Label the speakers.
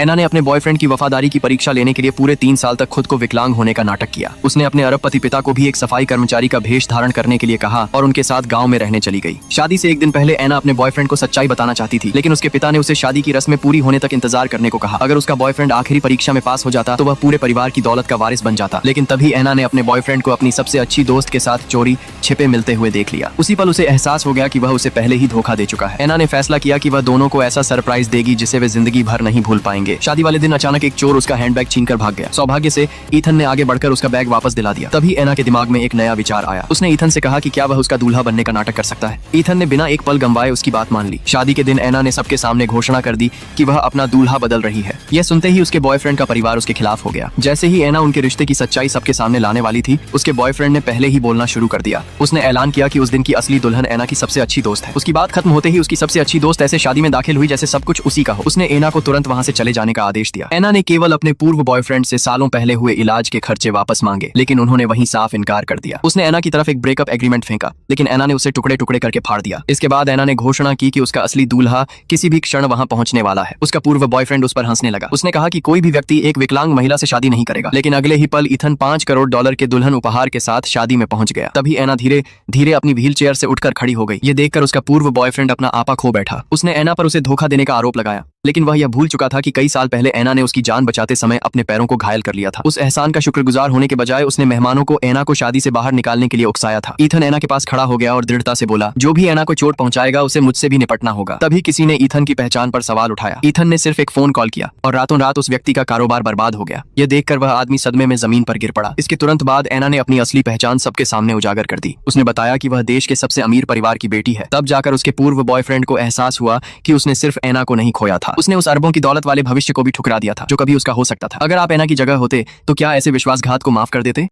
Speaker 1: एना ने अपने बॉयफ्रेंड की वफादारी की परीक्षा लेने के लिए पूरे 3 साल तक खुद को विकलांग होने का नाटक किया। उसने अपने अरबपति पिता को भी एक सफाई कर्मचारी का भेष धारण करने के लिए कहा और उनके साथ गाँव में रहने चली गई। शादी से एक दिन पहले एना अपने बॉयफ्रेंड को सच्चाई बताना चाहती थी, लेकिन उसके पिता ने उसे शादी की रस्में पूरी होने तक इंतजार करने को कहा। अगर उसका बॉयफ्रेंड आखिरी परीक्षा में पास हो जाता तो वह पूरे परिवार की दौलत का वारिस बन जाता। लेकिन तभी एना ने अपने बॉयफ्रेंड को अपनी सबसे अच्छी दोस्त के साथ चोरी छिपे मिलते हुए देख लिया। उसी पल उसे एहसास हो गया कि वह उसे पहले ही धोखा दे चुका है। एना ने फैसला किया कि वह दोनों को ऐसा सरप्राइज देगी जिसे वे जिंदगी भर नहीं भूल पाएंगे। शादी वाले दिन अचानक एक चोर उसका हैंडबैग छीनकर भाग गया। सौभाग्य से ईथन ने आगे बढ़कर उसका बैग वापस दिला दिया। तभी एना के दिमाग में एक नया विचार आया। उसने ईथन से कहा कि क्या वह उसका दूल्हा बनने का नाटक कर सकता है। ईथन ने बिना एक पल गंवाए उसकी बात मान ली। शादी के दिन एना ने सबके सामने घोषणा कर दी कि वह अपना दूल्हा बदल रही है। यह सुनते ही उसके बॉयफ्रेंड का परिवार उसके खिलाफ हो गया। जैसे ही एना उनके रिश्ते की सच्चाई सबके सामने लाने वाली थी, उसके बॉयफ्रेंड ने पहले ही बोलना शुरू कर दिया। उसने ऐलान किया कि उस दिन की असली दुल्हन एना की सबसे अच्छी दोस्त है। उसकी बात खत्म होते ही उसकी सबसे अच्छी दोस्त ऐसे शादी में दाखिल हुई जैसे सब कुछ उसी का हो। उसने एना को तुरंत वहां से चले जाने का आदेश दिया। एना ने केवल अपने पूर्व बॉयफ्रेंड से सालों पहले हुए इलाज के खर्चे वापस मांगे, लेकिन उन्होंने वहीं साफ इनकार कर दिया। उसने एना की तरफ एक ब्रेकअप एग्रीमेंट फेंका, लेकिन एना ने उसे टुकड़े टुकड़े करके फाड़ दिया। इसके बाद एना ने घोषणा की कि उसका असली दूल्हा किसी भी क्षण वहां पहुंचने वाला है। उसका पूर्व बॉयफ्रेंड उस पर हंसने लगा। उसने कहा कि कोई भी व्यक्ति एक विकलांग महिला से शादी नहीं करेगा, लेकिन अगले ही पल ईथन $5 करोड़ के दुल्हन उपहार के साथ शादी में पहुंच गया। तभी एना धीरे धीरे अपनी व्हील चेयर से उठकर खड़ी हो गई। ये देखकर उसका पूर्व बॉयफ्रेंड अपना आपा खो बैठा। उसने एना पर उसे धोखा देने का आरोप लगाया, लेकिन वह यह भूल चुका था कि कई साल पहले एना ने उसकी जान बचाते समय अपने पैरों को घायल कर लिया था। उस एहसान का शुक्रगुजार होने के बजाय उसने मेहमानों को एना को शादी से बाहर निकालने के लिए उकसाया था। ईथन एना के पास खड़ा हो गया और दृढ़ता से बोला, जो भी एना को चोट पहुंचाएगा उसे मुझसे भी निपटना होगा। तभी किसी ने ईथन की पहचान पर सवाल उठाया। ईथन ने सिर्फ एक फोन कॉल किया और रातों रात उस व्यक्ति का कारोबार बर्बाद हो गया। यह देखकर वह आदमी सदमे में जमीन पर गिर पड़ा। इसके तुरंत बाद एना ने अपनी असली पहचान सबके सामने उजागर कर दी। उसने बताया कि वह देश के सबसे अमीर परिवार की बेटी है। तब जाकर उसके पूर्व बॉयफ्रेंड को एहसास हुआ कि उसने सिर्फ एना को नहीं खोया था, उसने उस अरबों की दौलत वाले भविष्य को भी ठुकरा दिया था जो कभी उसका हो सकता था। अगर आप एना की जगह होते तो क्या ऐसे विश्वासघात को माफ कर देते?